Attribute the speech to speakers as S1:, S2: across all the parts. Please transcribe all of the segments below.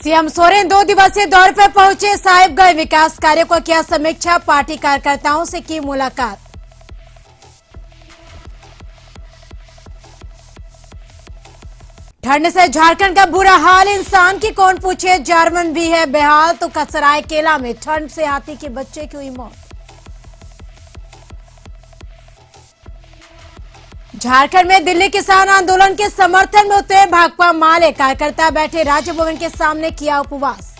S1: CM Soren 2 दिवसीय दौरे पर पहुंचे। साहिबगंज विकास कार्यों को किया समीक्षा। पार्टी कार्यकर्ताओं से की मुलाकात। ठंड से झारखंड का बुरा हाल, इंसान की कौन पूछे। जार्मन भी है बेहाल तो कसराय केला में ठंड से हाथी के बच्चे की हुई मौत। झारखंड में दिल्ली किसान आंदोलन के समर्थन में उतरे भाकपा माले। कार्यकर्ता बैठे राजभवन के सामने, किया उपवास।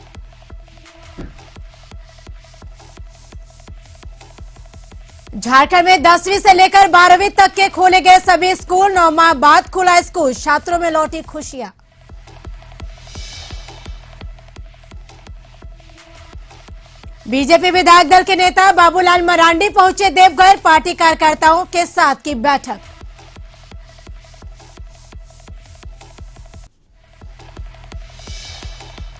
S1: झारखंड में 10वीं से लेकर 12वीं तक के खोले गए सभी स्कूल। 9 माह बाद खुला स्कूल, छात्रों में लौटी खुशियां। बीजेपी विधायक दल के नेता बाबूलाल मरांडी पहुंचे देवघर। पार्टी कार्यकर्ताओं के साथ की बैठक।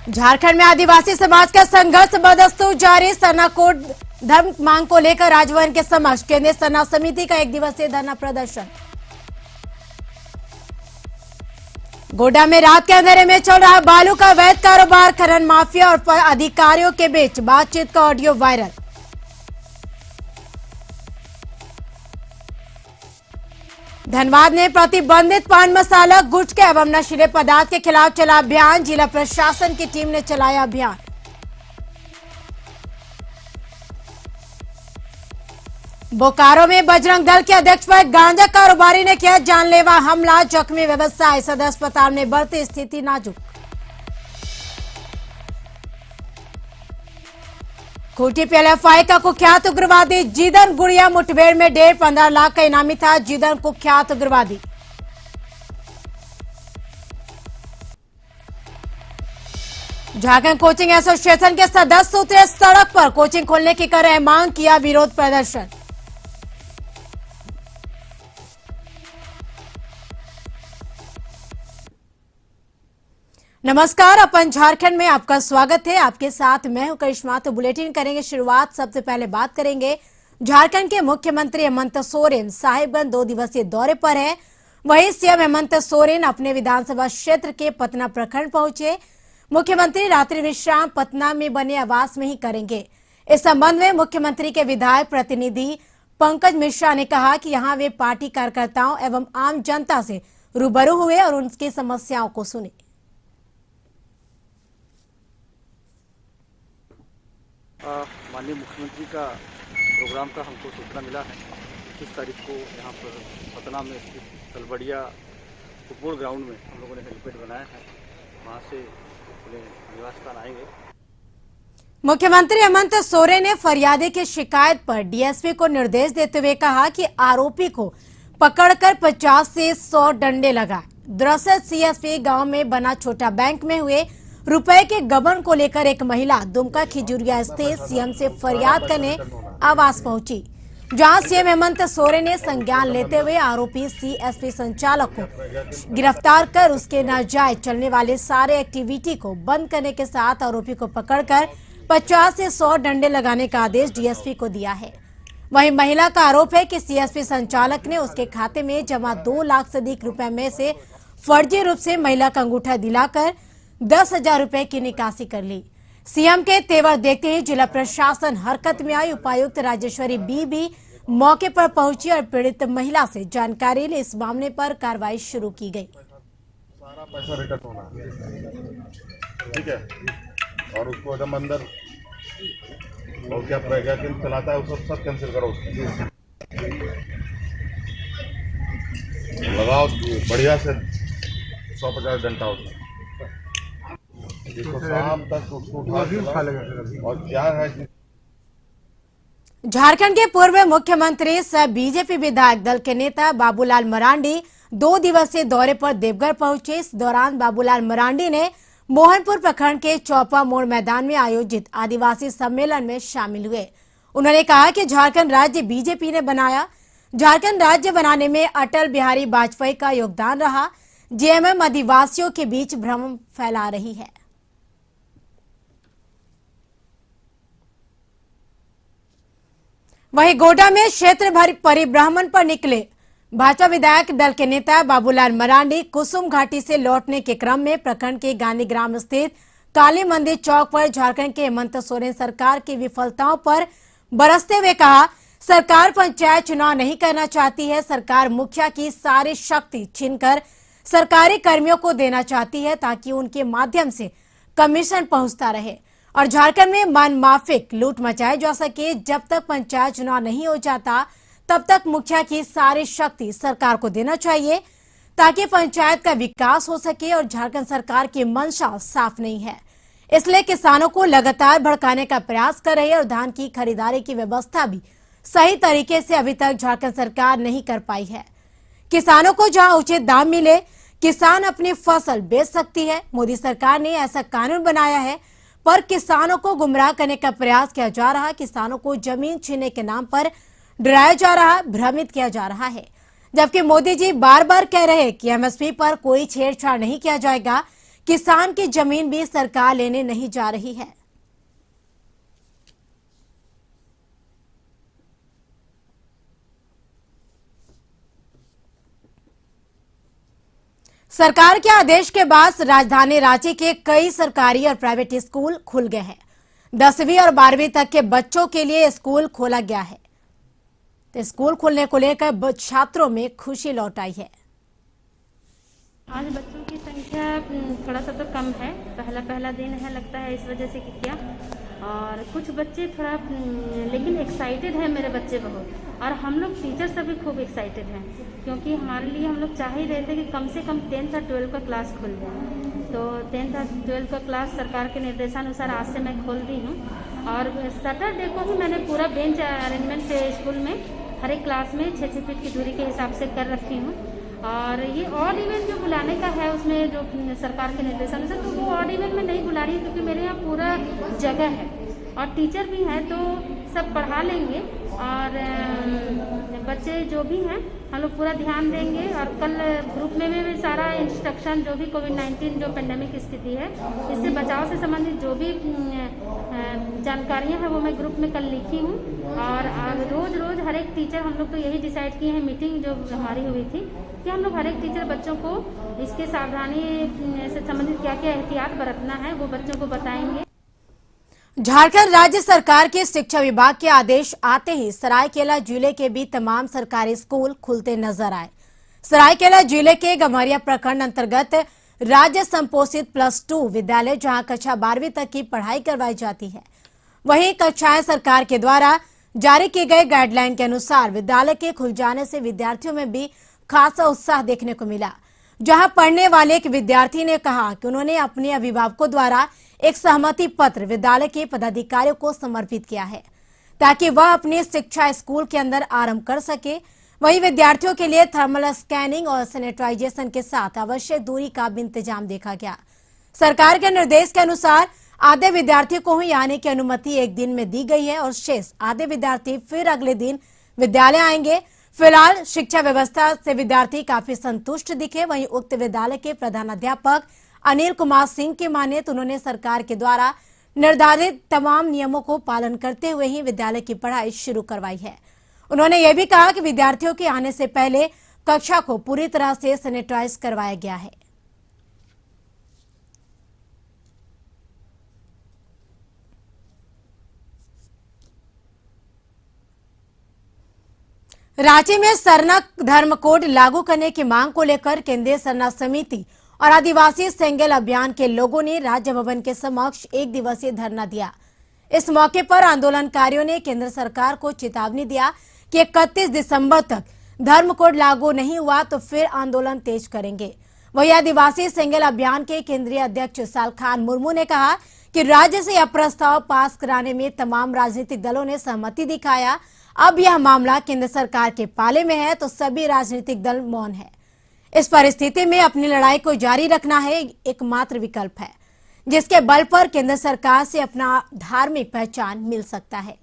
S1: झारखंड में आदिवासी समाज का संघर्ष बदस्तूर जारी। सरना कोड धर्म मांग को लेकर राजभवन के समक्ष केंद्रीय सरना समिति का 1 दिवसीय धरना प्रदर्शन। गोड्डा में रात के अंधेरे में चल रहा बालू का अवैध कारोबार। खनन माफिया और अधिकारियों के बीच बातचीत का ऑडियो वायरल। धनबाद में प्रतिबंधित पान मसाला, गुटखा एवं नशीले पदार्थ के खिलाफ चला अभियान। जिला प्रशासन की टीम ने चलाया अभियान। बोकारो में बजरंग दल के अध्यक्ष पर गांजा कारोबारी ने किया जानलेवा हमला। जख्मी व्यवसायी, सदर अस्पताल में बढ़ती स्थिति नाजुक। खूंटी पीएलएफआई का कुख्यात उग्रवादी जीदन गुड़िया मुठभेड़ में 15 लाख का इनामी था। जीदन कुख्यात उग्रवादी। झारखंड कोचिंग एसोसिएशन के सदस्य उतरे सड़क पर। कोचिंग खोलने की कर रहे मांग, किया विरोध प्रदर्शन। नमस्कार, अपन झारखंड में आपका स्वागत है। आपके साथ मैं हूं करिश्मा। तो बुलेटिन करेंगे शुरुआत। सबसे पहले बात करेंगे झारखंड के मुख्यमंत्री हेमंत सोरेन साहिबगंज 2 दिवसीय दौरे पर है। वहीं सीएम हेमंत सोरेन अपने विधानसभा क्षेत्र के पतना प्रखंड पहुंचे। मुख्यमंत्री रात्रि विश्राम पतना में बने आवास में ही करेंगे। इस संबंध में मुख्यमंत्री के विधायक प्रतिनिधि पंकज मिश्रा ने कहा कि यहां वे पार्टी कार्यकर्ताओं एवं आम जनता से रूबरू हुए और उनकी समस्याओं को सुने।
S2: माननीय मुख्यमंत्री का प्रोग्राम का हमको सूचना मिला है। 21 तारीख को यहाँ पर पटना में स्थित तलबड़िया फुटबॉल ग्राउंड में हम लोगों ने हेलीपैड बनाया है। वहाँ से अपने निवास स्थान आएंगे।
S1: मुख्यमंत्री हेमंत सोरेन ने फरियादी की शिकायत पर डीएसपी को निर्देश देते हुए कहा कि आरोपी को पकड़कर 50 से 100 डंडे लगाए। दरअसल सीएसपी गांव में बना छोटा बैंक में हुए रुपए के गबन को लेकर एक महिला दुमका खिजुरिया स्थित सीएम से फरियाद करने आवास पहुंची, जहां सीएम हेमंत सोरेन ने संज्ञान लेते हुए आरोपी सीएसपी संचालक को गिरफ्तार कर उसके नाजायज चलने वाले सारे एक्टिविटी को बंद करने के साथ आरोपी को पकड़कर 50 से 100 डंडे लगाने का आदेश डीएसपी को दिया है। वहीं महिला का आरोप है कि सीएसपी संचालक ने उसके खाते में जमा 2 लाख से अधिक रुपए में से फर्जी रूप से महिला का अंगूठा दिलाकर 10,000 रुपए की निकासी कर ली। सीएम के तेवर देखते ही जिला प्रशासन हरकत में आई। उपायुक्त राजेश्वरी बी भी मौके पर पहुंची और पीड़ित महिला से जानकारी ले इस मामले पर कार्रवाई शुरू की गई।
S3: सारा पैसा रिटर्न होना, ठीक है, और उसको एकदम अंदर और क्या प्रज्ञा चलाता है वो सब कैंसिल करो। लगाओ बढ़िया से 150 घंटा होता है। शाम तक उसको और क्या है।
S1: झारखंड के पूर्व मुख्यमंत्री सह बीजेपी विधायक दल के नेता बाबूलाल मरांडी 2 दिवसीय दौरे पर देवघर पहुंचे। इस दौरान बाबूलाल मरांडी ने मोहनपुर प्रखंड के चौपा मोड़ मैदान में आयोजित आदिवासी सम्मेलन में शामिल हुए। उन्होंने कहा कि झारखंड राज्य बीजेपी ने बनाया। झारखंड राज्य बनाने में अटल बिहारी वाजपेयी का योगदान रहा। जेएमएम आदिवासियों के बीच भ्रम फैला रही है। वहीं गोड्डा में क्षेत्र परिभ्रमण पर निकले भाजपा विधायक दल के नेता बाबूलाल मरांडी कुसुम घाटी से लौटने के क्रम में प्रखंड के गांधीग्राम स्थित काली मंदिर चौक पर झारखंड के हेमंत सोरेन सरकार की विफलताओं पर बरसते हुए कहा, सरकार पंचायत चुनाव नहीं करना चाहती है। सरकार मुखिया की सारी शक्ति छीनकर सरकारी कर्मियों को देना चाहती है ताकि उनके माध्यम से कमीशन पहुंचता रहे और झारखंड में मनमाफिक लूट मचाई जा सके। जब तक पंचायत चुनाव नहीं हो जाता तब तक मुखिया की सारी शक्ति सरकार को देना चाहिए ताकि पंचायत का विकास हो सके और झारखंड सरकार की मंशा साफ नहीं है, इसलिए किसानों को लगातार भड़काने का प्रयास कर रही है और धान की खरीदारी की व्यवस्था भी सही तरीके से अभी तक झारखंड सरकार नहीं कर पाई है। किसानों को जहां उचित दाम मिले किसान अपनी फसल बेच सकती है। मोदी सरकार ने ऐसा कानून बनाया है पर किसानों को गुमराह करने का प्रयास किया जा रहा है। किसानों को जमीन छीनने के नाम पर डराया जा रहा, भ्रमित किया जा रहा है, जबकि मोदी जी बार बार कह रहे हैं कि एमएसपी पर कोई छेड़छाड़ नहीं किया जाएगा। किसान की जमीन भी सरकार लेने नहीं जा रही है। सरकार के आदेश के बाद राजधानी रांची के कई सरकारी और प्राइवेट स्कूल खुल गए हैं। 10वीं और 12वीं तक के बच्चों के लिए स्कूल खोला गया है। तो स्कूल खुलने को लेकर छात्रों में खुशी लौट आई है।
S4: आज बच्चों की संख्या थोड़ा सा तो कम है, पहला दिन है, लगता है इस वजह से कि क्या, और कुछ बच्चे थोड़ा लेकिन एक्साइटेड है मेरे बच्चे बहुत, और हम लोग टीचर सभी खूब एक्साइटेड हैं क्योंकि हमारे लिए हम लोग चाह ही रहे थे कि कम से कम 10th और 12th का क्लास खुल जाए। तो 10th और 12th का क्लास सरकार के निर्देशानुसार आज से मैं खोल दी हूँ और सैटरडे को ही मैंने पूरा बेंच अरेंजमेंट स्कूल में हर एक क्लास में 6-6 फीट की दूरी के हिसाब से कर रखी हूँ। और ये ऑड इवेंट जो बुलाने का है उसमें जो सरकार के निर्देशानुसार, तो वो ऑड इवेंट में नहीं बुला रही क्योंकि मेरे यहाँ पूरा जगह है और टीचर भी हैं तो सब पढ़ा लेंगे और बच्चे जो भी हैं हम लोग पूरा ध्यान देंगे। और कल ग्रुप में भी सारा इंस्ट्रक्शन जो भी कोविड-19 जो पेंडेमिक स्थिति है इससे बचाव से संबंधित जो भी जानकारियां हैं वो मैं ग्रुप में कल लिखी हूँ। और रोज हर एक टीचर, हम लोग तो यही डिसाइड किए हैं मीटिंग जो हमारी हुई थी कि हम लोग हर एक टीचर बच्चों को इसके सावधानी से संबंधित क्या क्या एहतियात बरतना है वो बच्चों को बताएंगे।
S1: झारखंड राज्य सरकार के शिक्षा विभाग के आदेश आते ही सरायकेला जिले के भी तमाम सरकारी स्कूल खुलते नजर आए। सरायकेला जिले के गम्हरिया प्रखंड अंतर्गत राज्य संपोषित +2 विद्यालय जहां कक्षा 12वीं तक की पढ़ाई करवाई जाती है, वहीं कक्षाएं सरकार के द्वारा जारी किए गए गाइडलाइन के अनुसार विद्यालय के खुल जाने से विद्यार्थियों में भी खासा उत्साह देखने को मिला। जहां पढ़ने वाले एक विद्यार्थी ने कहा कि उन्होंने अपने अभिभावकों द्वारा एक सहमति पत्र विद्यालय के पदाधिकारियों को समर्पित किया है ताकि वह अपनी शिक्षा स्कूल के अंदर आरंभ कर सके। वहीं विद्यार्थियों के लिए थर्मल स्कैनिंग और सैनिटाइजेशन के साथ आवश्यक दूरी का भी इंतजाम देखा गया। सरकार के निर्देश के अनुसार आधे विद्यार्थी को ही आने की अनुमति एक दिन में दी गई है और शेष आधे विद्यार्थी फिर अगले दिन विद्यालय आएंगे। फिलहाल शिक्षा व्यवस्था से विद्यार्थी काफी संतुष्ट दिखे। वहीं उक्त विद्यालय के प्रधानाध्यापक अनिल कुमार सिंह की माने तो उन्होंने सरकार के द्वारा निर्धारित तमाम नियमों को पालन करते हुए ही विद्यालय की पढ़ाई शुरू करवाई है। उन्होंने ये भी कहा कि विद्यार्थियों के आने से पहले कक्षा को पूरी तरह से सैनिटाइज करवाया गया है। रांची में सरना धर्म कोड लागू करने की मांग को लेकर केंद्रीय सरना समिति और आदिवासी सेंगेल अभियान के लोगों ने राज्य भवन के समक्ष 1 दिवसीय धरना दिया। इस मौके पर आंदोलनकारियों ने केंद्र सरकार को चेतावनी दिया कि 31 दिसंबर तक धर्म कोड लागू नहीं हुआ तो फिर आंदोलन तेज करेंगे। वहीं आदिवासी सेंगेल अभियान के केंद्रीय अध्यक्ष सालखान मुर्मू ने कहा कि राज्य से यह प्रस्ताव पास कराने में तमाम राजनीतिक दलों ने सहमति दिखाया। अब यह मामला केंद्र सरकार के पाले में है तो सभी राजनीतिक दल मौन है। इस परिस्थिति में अपनी लड़ाई को जारी रखना है एकमात्र विकल्प है जिसके बल पर केंद्र सरकार से अपना धार्मिक पहचान मिल सकता है।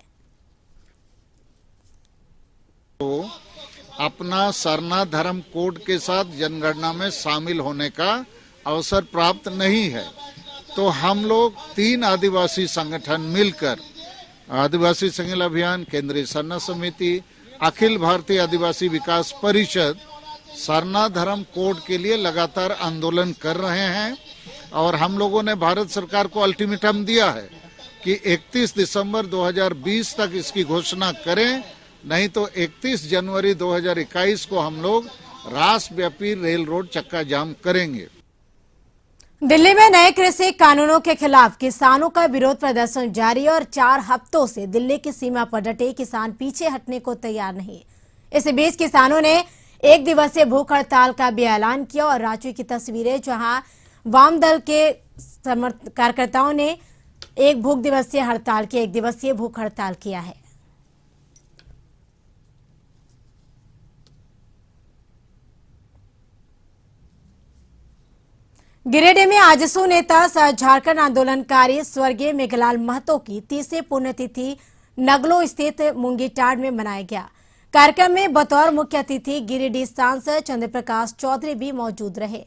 S5: तो अपना सरना धर्म कोड के साथ जनगणना में शामिल होने का अवसर प्राप्त नहीं है, तो हम लोग 3 आदिवासी संगठन मिलकर आदिवासी सेंगेल अभियान, केंद्रीय सरना समिति, अखिल भारतीय आदिवासी विकास परिषद सरना धर्म कोड के लिए लगातार आंदोलन कर रहे हैं और हम लोगों ने भारत सरकार को अल्टीमेटम दिया है कि 31 दिसंबर 2020 तक इसकी घोषणा करें, नहीं तो 31 जनवरी 2021 को हम लोग राष्ट्रव्यापी रेल रोड चक्का जाम करेंगे।
S1: दिल्ली में नए कृषि कानूनों के खिलाफ किसानों का विरोध प्रदर्शन जारी और 4 हफ्तों से दिल्ली की सीमा पर डटे किसान पीछे हटने को तैयार नहीं। इस बीच किसानों ने 1 दिवसीय भूख हड़ताल का भी ऐलान किया और रांची की तस्वीरें जहां वाम दल के कार्यकर्ताओं ने एक दिवसीय भूख हड़ताल किया है। गिरिडीह में आजसू नेता सह झारखंड आंदोलनकारी स्वर्गीय मेघलाल महतो की 30वीं पुण्यतिथि नगलो स्थित मुंगीटाड में मनाया गया। कार्यक्रम में बतौर मुख्य अतिथि गिरिडीह सांसद चंद्र प्रकाश चौधरी भी मौजूद रहे।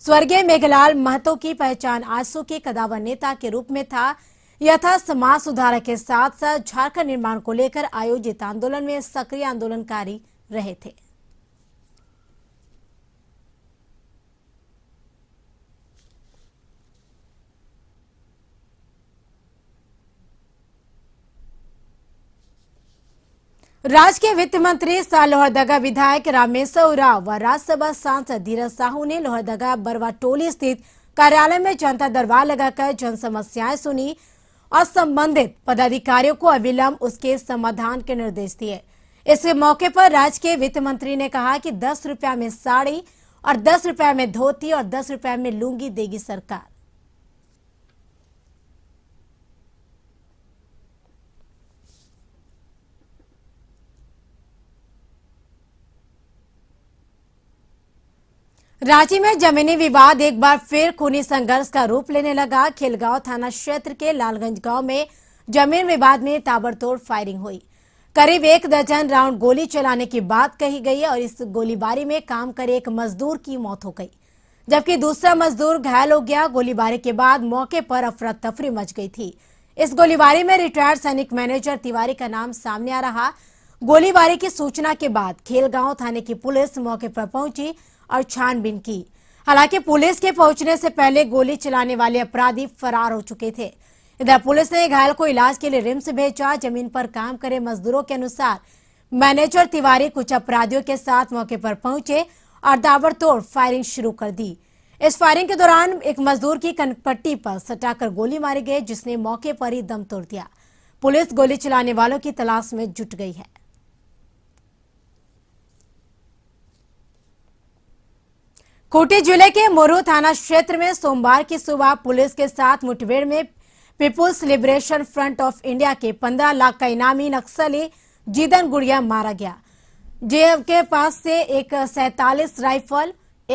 S1: स्वर्गीय मेघलाल महतो की पहचान आजसू के कदावर नेता के रूप में था। यह था समाज सुधारक के साथ साथ झारखंड निर्माण को लेकर आयोजित आंदोलन में सक्रिय आंदोलनकारी रहे थे। राज्य के वित्त मंत्री सह लोहरदगा विधायक रामेश्वर उरांव व राज्यसभा सांसद धीरज साहू ने लोहरदगा बरवा टोली स्थित कार्यालय में जनता दरबार लगाकर जन समस्याएं सुनी और संबंधित पदाधिकारियों को अविलंब उसके समाधान के निर्देश दिए। इस मौके पर राज्य के वित्त मंत्री ने कहा कि 10 रुपया में साड़ी और 10 रुपया में धोती और 10 रुपया में लुंगी देगी सरकार। रांची में जमीनी विवाद एक बार फिर खूनी संघर्ष का रूप लेने लगा। खिलगांव थाना क्षेत्र के लालगंज गांव में जमीन विवाद में ताबड़तोड़ फायरिंग हुई। करीब 1 दर्जन राउंड गोली चलाने की बात कही गई और इस गोलीबारी में काम कर एक मजदूर की मौत हो गई, जबकि दूसरा मजदूर घायल हो गया। गोलीबारी के बाद मौके पर अफरा तफरी मच गई थी। इस गोलीबारी में रिटायर्ड सैनिक मैनेजर तिवारी का नाम सामने आ रहा। गोलीबारी की सूचना के बाद खिलगांव थाने की पुलिस मौके पर पहुंची और छानबीन की। हालांकि पुलिस के पहुंचने से पहले गोली चलाने वाले अपराधी फरार हो चुके थे। इधर पुलिस ने घायल को इलाज के लिए रिम्स भेजा। जमीन पर काम करे मजदूरों के अनुसार मैनेजर तिवारी कुछ अपराधियों के साथ मौके पर पहुंचे और ताबड़तोड़ फायरिंग शुरू कर दी। इस फायरिंग के दौरान एक मजदूर की कनपट्टी पर सटाकर गोली मारी गई, जिसने मौके पर ही दम तोड़ दिया। पुलिस गोली चलाने वालों की तलाश में जुट गई है। खूंटी जिले के मोरू थाना क्षेत्र में सोमवार की सुबह पुलिस के साथ मुठभेड़ में People's Liberation Front of India के 15 लाख का इनामी नक्सली जीदन गुड़िया मारा गया। जेएफ के पास से एक 47 राइफल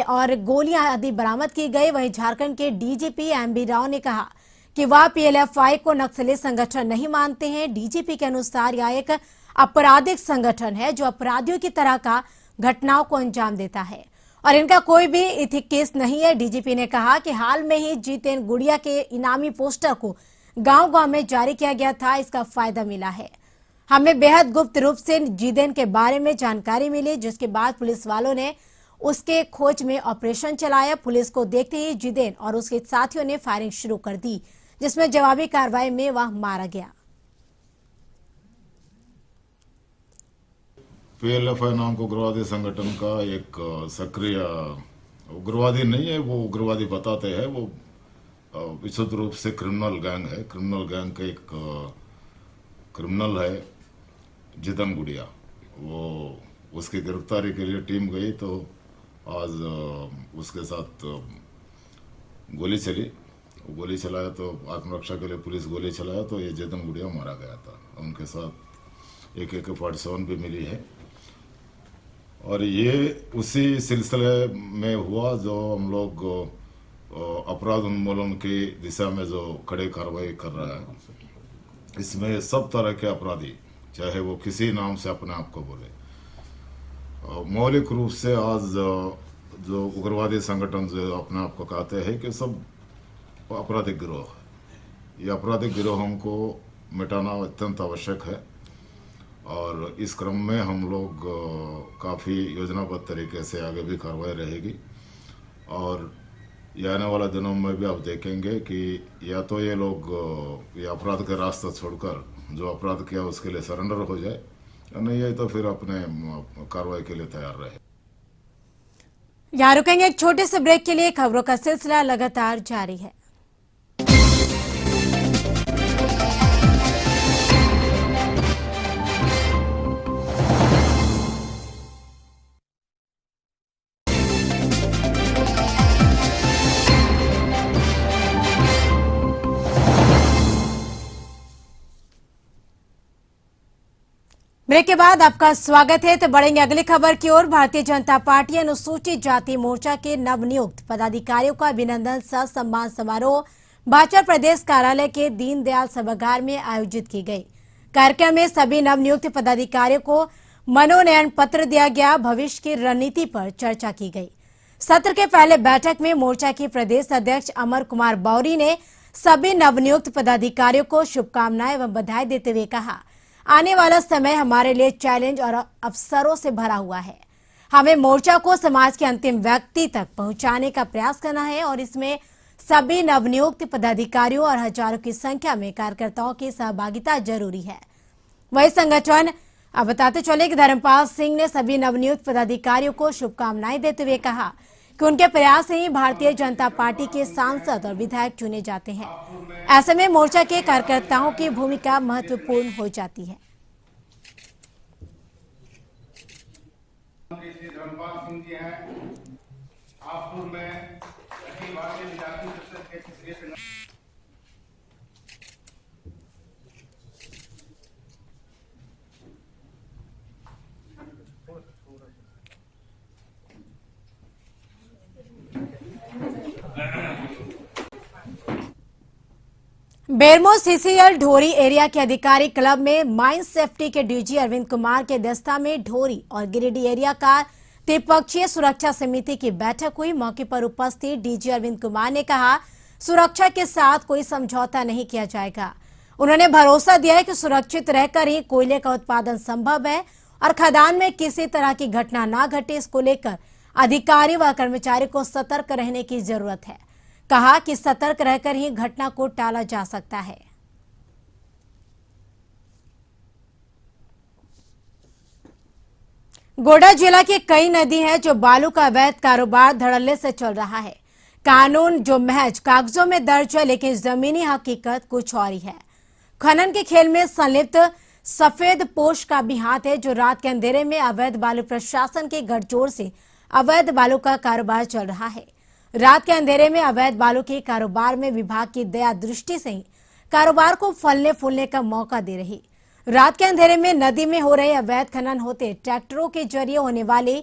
S1: और गोलियां आदि बरामद की गई। वहीं झारखंड के डीजीपी एमबी राव ने कहा कि वह पीएलएफआई को नक्सली संगठन नहीं मानते हैं। डीजीपी के अनुसार यह एक आपराधिक संगठन है जो अपराधियों की तरह का घटनाओं को अंजाम देता है और इनका कोई भी इथिक केस नहीं है। डीजीपी ने कहा कि हाल में ही जीतेन गुड़िया के इनामी पोस्टर को गांव-गांव में जारी किया गया था। इसका फायदा मिला है। हमें बेहद गुप्त रूप से जीतेन के बारे में जानकारी मिली, जिसके बाद पुलिस वालों ने उसके खोज में ऑपरेशन चलाया। पुलिस को देखते ही जीतेन और उसके साथियों ने फायरिंग शुरू कर दी, जिसमें जवाबी कार्रवाई में वह मारा गया।
S6: पीएलएफआई नाम को उग्रवादी संगठन का एक सक्रिय उग्रवादी नहीं है, वो उग्रवादी बताते हैं। वो विशुद्ध रूप से क्रिमिनल गैंग है। क्रिमिनल गैंग का एक क्रिमिनल है जीतन गुड़िया। वो उसकी गिरफ्तारी के लिए टीम गई तो आज उसके साथ गोली चली। गोली चलाया तो आत्मरक्षा के लिए पुलिस गोली चलाया तो ये जीतन गुड़िया मारा गया था। उनके साथ एक AK-47 भी मिली है और ये उसी सिलसिले में हुआ जो हम लोग अपराध उन्मूलन की दिशा में जो कड़े कार्रवाई कर रहा है। इसमें सब तरह के अपराधी, चाहे वो किसी नाम से अपने आप को बोले, मौलिक रूप से आज जो उग्रवादी संगठन जो अपने आप को कहते हैं कि सब आपराधिक गिरोह है। ये आपराधिक गिरोहों को मिटाना अत्यंत आवश्यक है और इस क्रम में हम लोग काफ़ी योजनाबद्ध तरीके से आगे भी कार्रवाई रहेगी और ये आने वाले दिनों में भी आप देखेंगे कि या तो ये लोग ये अपराध का रास्ता छोड़कर जो अपराध किया उसके लिए सरेंडर हो जाए, या नहीं है तो फिर अपने कार्रवाई के लिए तैयार रहे।
S1: यहाँ रुकेंगे एक छोटे से ब्रेक के लिए। खबरों का सिलसिला लगातार जारी है। ब्रेक के बाद आपका स्वागत है। तो बढ़ेंगे अगली खबर की ओर। भारतीय जनता पार्टी अनुसूचित जाति मोर्चा के नवनियुक्त पदाधिकारियों का अभिनंदन सह सम्मान समारोह भाजपा प्रदेश कार्यालय के दीनदयाल सभागार में आयोजित की गई। कार्यक्रम में सभी नवनियुक्त पदाधिकारियों को मनोनयन पत्र दिया गया। भविष्य की रणनीति पर चर्चा की गई। सत्र के पहले बैठक में मोर्चा के प्रदेश अध्यक्ष अमर कुमार बौरी ने सभी नवनियुक्त पदाधिकारियों को शुभकामनाएं एवं बधाई देते हुए कहा, आने वाला समय हमारे लिए चैलेंज और अवसरों से भरा हुआ है। हमें मोर्चा को समाज के अंतिम व्यक्ति तक पहुंचाने का प्रयास करना है और इसमें सभी नवनियुक्त पदाधिकारियों और हजारों की संख्या में कार्यकर्ताओं की सहभागिता जरूरी है। वही संगठन अब बताते चले कि धर्मपाल सिंह ने सभी नवनियुक्त पदाधिकारियों को शुभकामनाएं देते हुए कहा कि उनके प्रयास से ही भारतीय जनता पार्टी के सांसद और विधायक चुने जाते हैं। ऐसे में मोर्चा के कार्यकर्ताओं की भूमिका महत्वपूर्ण हो जाती है।
S3: श्री धर्मपाल सिंह जी हैं। आपको मैं अखिल भारतीय विद्यार्थी परिषद के क्षेत्रीय संगठन
S1: बेरमो सीसीएल ढोरी एरिया के अधिकारी क्लब में माइन सेफ्टी के डीजी अरविंद कुमार के दस्ता में ढोरी और गिरिडीह एरिया का त्रिपक्षीय सुरक्षा समिति की बैठक हुई। मौके पर उपस्थित डीजी अरविंद कुमार ने कहा, सुरक्षा के साथ कोई समझौता नहीं किया जाएगा। उन्होंने भरोसा दिया है कि सुरक्षित रहकर ही कोयले का उत्पादन संभव है और खदान में किसी तरह की घटना ना घटे, इसको लेकर अधिकारी व कर्मचारी को सतर्क रहने की जरूरत है। कहा कि सतर्क रहकर ही घटना को टाला जा सकता है। गोड्डा जिला की कई नदी हैं जो बालू का अवैध कारोबार धड़ल्ले से चल रहा है। कानून जो महज कागजों में दर्ज है, लेकिन जमीनी हकीकत कुछ और ही है। खनन के खेल में संलिप्त सफेद पोश का भी हाथ है, जो रात के अंधेरे में अवैध बालू प्रशासन के गठजोड़ से अवैध बालू का कारोबार चल रहा है। रात के अंधेरे में अवैध बालू के कारोबार में विभाग की दया दृष्टि से ही कारोबार को फलने फूलने का मौका दे रही। रात के अंधेरे में नदी में हो रहे अवैध खनन होते ट्रैक्टरों के जरिए होने वाली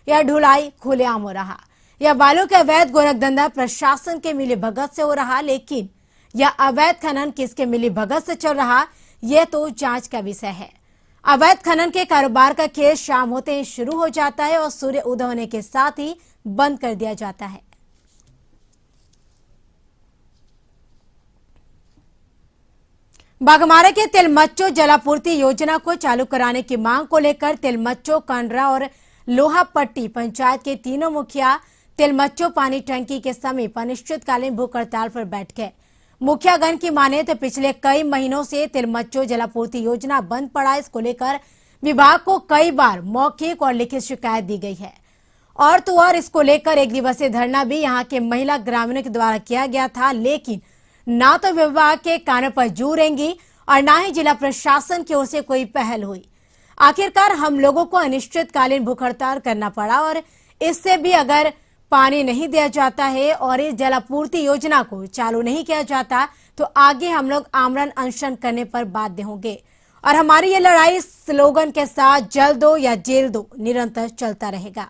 S1: यह ढुलाई खुलेआम हो रहा। यह बालू के अवैध गोरखधंधा प्रशासन के मिली भगत से हो रहा, लेकिन यह अवैध खनन किसके मिली भगत से चल रहा, यह तो जांच का विषय है। अवैध खनन के कारोबार का खेल शाम होते ही शुरू हो जाता है और सूर्य उदय होने के साथ ही बंद कर दिया जाता है। बाघमारा के तिलमच्चो जलापूर्ति योजना को चालू कराने की मांग को लेकर तिलमच्चो, कंडरा और लोहापट्टी पंचायत के तीनों मुखिया तिलमच्चो पानी टंकी के समीप अनिश्चितकालीन भूख हड़ताल पर बैठ गए। मुखियागण की माने तो पिछले कई महीनों से तिलमच्चो जलापूर्ति योजना बंद पड़ा। इसको लेकर विभाग को कई बार मौखिक और लिखित शिकायत दी गई है। और तो और इसको लेकर एक दिवसीय धरना भी यहां के महिला ग्रामीणों के द्वारा किया गया था, लेकिन ना तो विभाग के कानों पर जू रेंगी और ना ही जिला प्रशासन की ओर से कोई पहल हुई। आखिरकार हम लोगों को अनिश्चितकालीन भूख हड़ताल करना पड़ा और इससे भी अगर पानी नहीं दिया जाता है और इस जलापूर्ति योजना को चालू नहीं किया जाता तो आगे हम लोग आमरण अनशन करने पर बाध्य होंगे और हमारी ये लड़ाई स्लोगन के साथ जल दो या जेल दो निरंतर चलता रहेगा।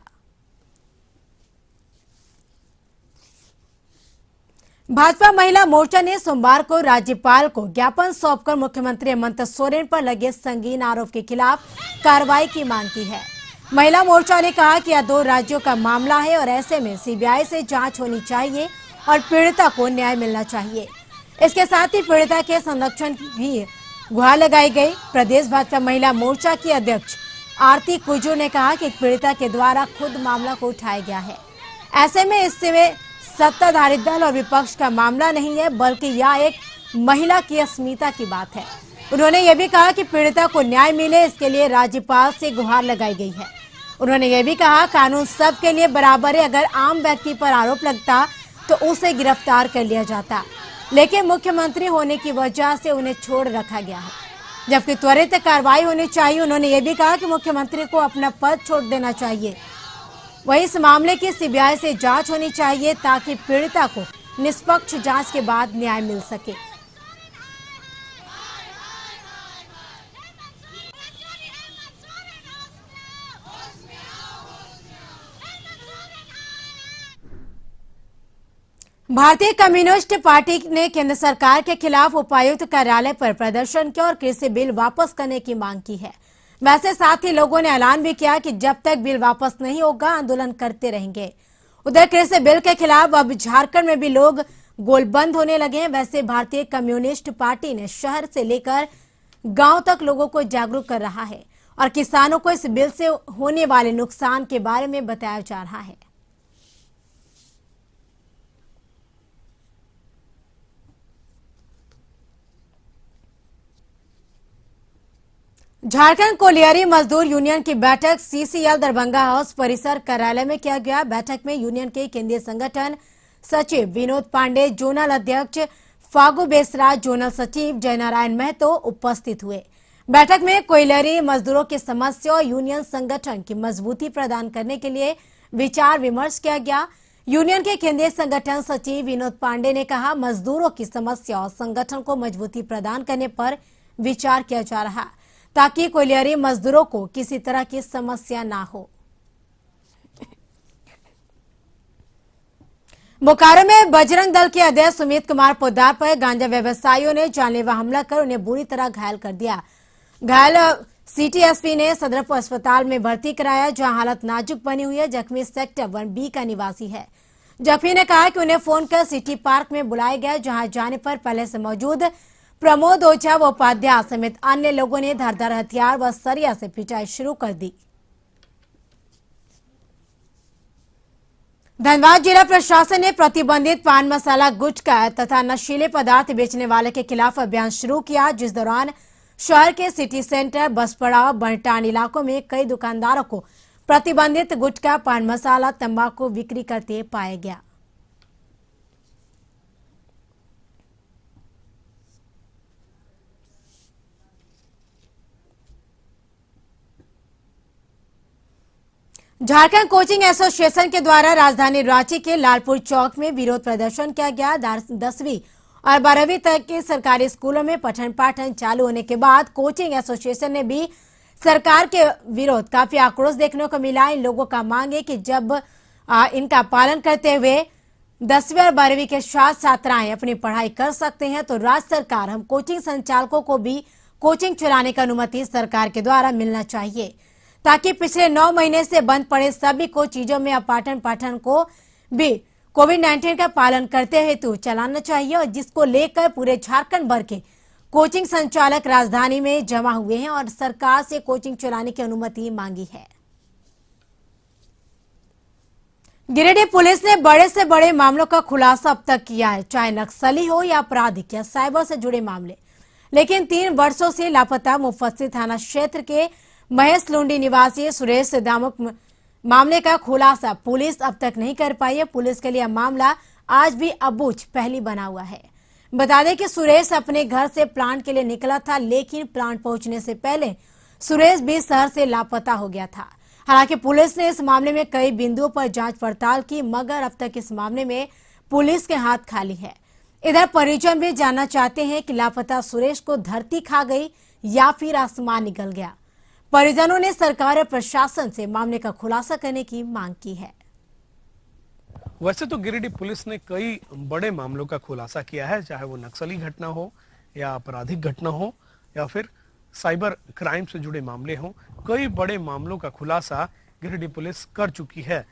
S1: भाजपा महिला मोर्चा ने सोमवार को राज्यपाल को ज्ञापन सौंपकर मुख्यमंत्री हेमंत सोरेन पर लगे संगीन आरोप के खिलाफ कार्रवाई की मांग की है। महिला मोर्चा ने कहा कि यह 2 राज्यों का मामला है और ऐसे में सीबीआई से जांच होनी चाहिए और पीड़िता को न्याय मिलना चाहिए। इसके साथ ही पीड़िता के संरक्षण की भी गुहार लगाई गई। प्रदेश भाजपा महिला मोर्चा की अध्यक्ष आरती कुजूर ने कहा कि पीड़िता के द्वारा खुद मामला को उठाया गया है। ऐसे में इससे सत्ताधारी दल और विपक्ष का मामला नहीं है, बल्कि यह एक महिला की अस्मिता की बात है। उन्होंने ये भी कहा कि पीड़िता को न्याय मिले, इसके लिए राज्यपाल से गुहार लगाई गई है। उन्होंने ये भी कहा, कानून सबके लिए बराबर है। अगर आम व्यक्ति पर आरोप लगता तो उसे गिरफ्तार कर लिया जाता, लेकिन मुख्यमंत्री होने की वजह से उन्हें छोड़ रखा गया है, जबकि त्वरित कार्रवाई होनी चाहिए। उन्होंने ये भी कहा कि मुख्यमंत्री को अपना पद छोड़ देना चाहिए। वहीं इस मामले की सीबीआई से जांच होनी चाहिए ताकि पीड़िता को निष्पक्ष जांच के बाद न्याय मिल सके। भारतीय कम्युनिस्ट पार्टी ने केंद्र सरकार के खिलाफ उपायुक्त कार्यालय पर प्रदर्शन किया और कृषि बिल वापस करने की मांग की है। वैसे साथ ही लोगों ने ऐलान भी किया कि जब तक बिल वापस नहीं होगा आंदोलन करते रहेंगे। उधर कृषि बिल के खिलाफ अब झारखंड में भी लोग गोलबंद होने लगे हैं। वैसे भारतीय कम्युनिस्ट पार्टी ने शहर से लेकर गांव तक लोगों को जागरूक कर रहा है और किसानों को इस बिल से होने वाले नुकसान के बारे में बताया जा रहा है। झारखंड कोलियारी मजदूर यूनियन की बैठक सीसीएल दरभंगा हाउस परिसर कार्यालय में किया गया। बैठक में यूनियन के केंद्रीय संगठन सचिव विनोद पांडे, जोनल अध्यक्ष फागू बेसराज, जोनल सचिव जयनारायण महतो उपस्थित हुए। बैठक में कोयलरी मजदूरों की समस्या और यूनियन संगठन की मजबूती प्रदान करने के लिए विचार विमर्श किया गया। यूनियन के केंद्रीय संगठन सचिव विनोद पांडे ने कहा, मजदूरों की समस्या और संगठन को मजबूती प्रदान करने पर विचार किया जा रहा ताकि कोयलियारी मजदूरों को किसी तरह की समस्या ना हो। बोकारो में बजरंग दल के अध्यक्ष सुमित कुमार पोद्दार पर गांजा व्यवसायियों ने जानलेवा हमला कर उन्हें बुरी तरह घायल कर दिया। घायल सिटी एसपी ने सदर अस्पताल में भर्ती कराया, जहां हालत नाजुक बनी हुई है। जख्मी सेक्टर 1B का निवासी है। जख्मी ने कहा कि उन्हें फोन कर सिटी पार्क में बुलाया गया, जहां जाने पर पहले से मौजूद प्रमोद ओझा व उपाध्याय समेत अन्य लोगों ने धारदार हथियार व सरिया से पिटाई शुरू कर दी। धनबाद जिला प्रशासन ने प्रतिबंधित पान मसाला, गुटखा तथा नशीले पदार्थ बेचने वाले के खिलाफ अभियान शुरू किया, जिस दौरान शहर के सिटी सेंटर, बस पड़ाव, बरटान इलाकों में कई दुकानदारों को प्रतिबंधित गुटखा, पान मसाला, तंबाकू बिक्री करते पाया गया। झारखंड कोचिंग एसोसिएशन के द्वारा राजधानी रांची के लालपुर चौक में विरोध प्रदर्शन किया गया। 10वीं और 12वीं तक के सरकारी स्कूलों में पठन पाठन चालू होने के बाद कोचिंग एसोसिएशन ने भी सरकार के विरोध काफी आक्रोश देखने को मिला। इन लोगों का मांग है कि जब इनका पालन करते हुए 10वीं और 12वीं के साथ छात्राएं अपनी पढ़ाई कर सकते हैं, तो राज्य सरकार हम कोचिंग संचालकों को भी कोचिंग चलाने की अनुमति सरकार के द्वारा मिलना चाहिए, ताकि पिछले 9 महीने से बंद पड़े सभी को चीजों में पाठन पाठन को भी कोविड-19 का पालन करते हेतु चलाना चाहिए। और जिसको लेकर पूरे झारखंड भर के कोचिंग संचालक राजधानी में जमा हुए हैं और सरकार से कोचिंग चलाने की अनुमति मांगी है। गिरिडीह पुलिस ने बड़े से बड़े मामलों का खुलासा अब तक किया है, चाहे नक्सली हो या आपराधिक या साइबर से जुड़े मामले। लेकिन 3 वर्षों से लापता मुफस्सिल थाना क्षेत्र के महेश लुंडी निवासी सुरेश दामुक मामले का खुलासा पुलिस अब तक नहीं कर पाई है। पुलिस के लिए मामला आज भी अबूझ पहली बना हुआ है। बता दें कि सुरेश अपने घर से प्लांट के लिए निकला था, लेकिन प्लांट पहुंचने से पहले सुरेश भी शहर से लापता हो गया था। हालांकि पुलिस ने इस मामले में कई बिंदुओं पर जांच पड़ताल की, मगर अब तक इस मामले में पुलिस के हाथ खाली है। इधर परिजन भी जानना चाहते हैं कि लापता सुरेश को धरती खा गई या फिर आसमान निकल गया। परिजनों ने सरकार और प्रशासन से मामले का खुलासा करने की मांग की है।
S7: वैसे तो गिरिडीह पुलिस ने कई बड़े मामलों का खुलासा किया है, चाहे वो नक्सली घटना हो या आपराधिक घटना हो या फिर साइबर क्राइम से जुड़े मामले हों। कई बड़े मामलों का खुलासा गिरिडीह पुलिस कर चुकी है,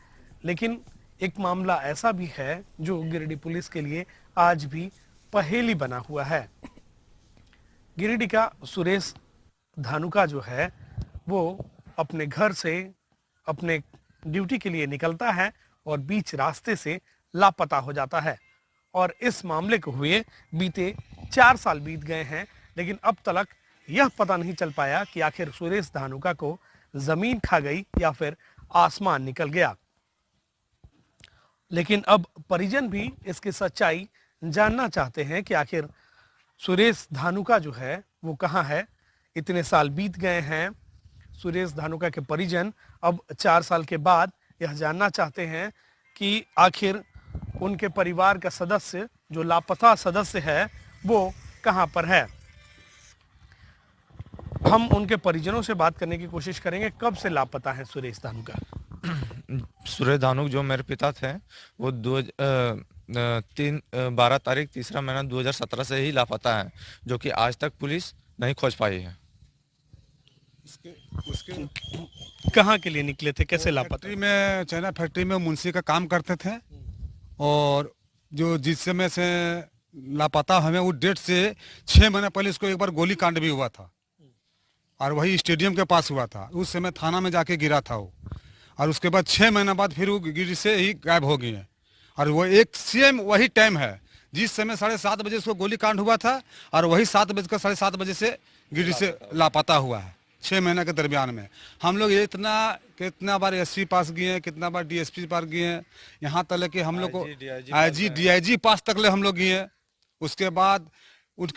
S7: लेकिन एक मामला ऐसा भी है जो गिरिडीह पुलिस के लिए आज भी पहेली बना हुआ है। गिरिडीह का सुरेश धानुका जो है वो अपने घर से अपने ड्यूटी के लिए निकलता है और बीच रास्ते से लापता हो जाता है। और इस मामले को हुए बीते 4 साल बीत गए हैं, लेकिन अब तक यह पता नहीं चल पाया कि आखिर सुरेश धानुका को जमीन खा गई या फिर आसमान निकल गया। लेकिन अब परिजन भी इसकी सच्चाई जानना चाहते हैं कि आखिर सुरेश धानुका जो है वो कहाँ है। इतने साल बीत गए हैं। सुरेश धानुका के परिजन अब 4 साल के बाद यह जानना चाहते हैं कि आखिर उनके परिवार का सदस्य जो लापता सदस्य है वो कहां पर है। हम उनके परिजनों से बात करने की कोशिश करेंगे। कब से लापता है सुरेश धानुका?
S8: सुरेश धानुक जो मेरे पिता थे वो 12 तारीख 3रा महीना 2017 से ही लापता है, जो कि आज तक पुलिस नहीं खोज पाई है।
S7: कहाँ के लिए निकले थे, कैसे लापता?
S9: फैक्ट्री में, चाइना फैक्ट्री में मुंशी का काम करते थे और जो जिस समय से लापता हमें उस डेट से 6 महीने पहले इसको एक बार गोली कांड भी हुआ था और वही स्टेडियम के पास हुआ था। उस समय थाना में जाके गिरा था वो, और उसके बाद 6 महीना बाद फिर वो गिर से ही गायब हो गई है। और वो एक सेम वही टाइम है जिस समय 7:30 बजे उसको गोली कांड हुआ था और वही 7:07 बजे से गिर से लापता हुआ है। 6 महीने के दरमियान में हम लोग कितना बार एसपी पास गए, कितना बार डीएसपी पास गए, यहाँ तक कि हम लोग को आईजी डीआईजी पास तक ले हम लोग गए। उसके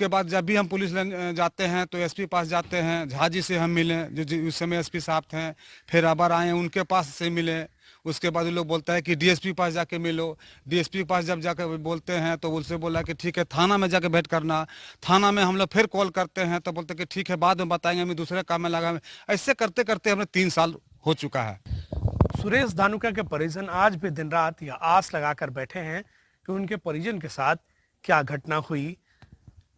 S9: बाद जब भी हम पुलिस जाते हैं तो एसपी पास जाते हैं, झाजी से हम मिले जो उस समय एसपी साहब थे, फिर अबर आए उनके पास से मिले। उसके बाद वो लोग बोलता है कि डीएसपी पास जाके मिलो। डीएसपी पास जब जाकर बोलते हैं तो उनसे बोला कि ठीक है थाना में जाके भेंट करना। थाना में हम लोग फिर कॉल करते हैं तो बोलते कि ठीक है बाद में बताएंगे, हमें दूसरे काम में लगा। ऐसे करते करते हमें 3 साल हो चुका है।
S7: सुरेश धानुका के परिजन आज भी दिन रात यह आस लगाकर बैठे हैं कि उनके परिजन के साथ क्या घटना हुई,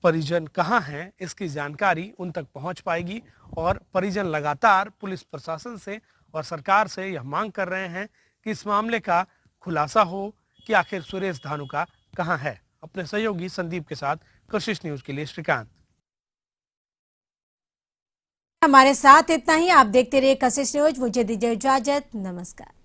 S7: परिजन कहाँ हैं, इसकी जानकारी उन तक पहुंच पाएगी। और परिजन लगातार पुलिस प्रशासन से और सरकार से यह मांग कर रहे हैं कि इस मामले का खुलासा हो कि आखिर सुरेश धानुका कहाँ है। अपने सहयोगी संदीप के साथ कशिश न्यूज के लिए श्रीकांत।
S1: हमारे साथ इतना ही। आप देखते रहिए कशिश न्यूज। मुझे दीजिए इजाजत। नमस्कार।